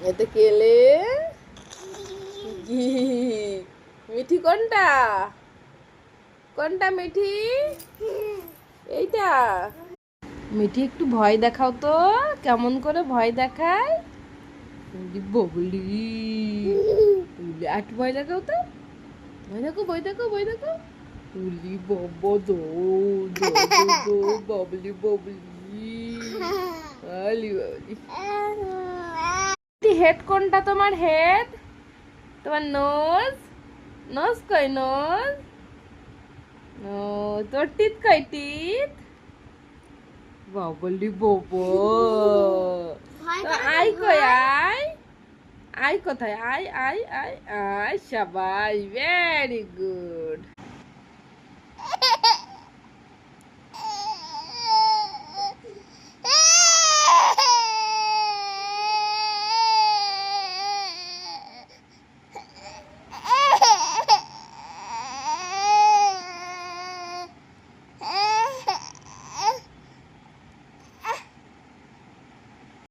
এতে কেলে কি মিঠি কোনটা কোনটা মিঠি এইটা মিঠি একটু ভয় দেখাও তো কেমন করে ভয় দেখায় ববলি একটু ভয় দেখাও তো ভয় দেখো ভয় দেখো ভয় দেখো উলি বাবা দো দো দো দো বাবলি বাবলি আলি বাবলি হেড কোনটা তোমার হেড তোমার নোজ নোজ কই নোজ ও তোর টিথ কই টিথ বাবলি বাবা তো আই কই আই আই কোথায় আই আই আই আই শাবাশ ভেরি গুড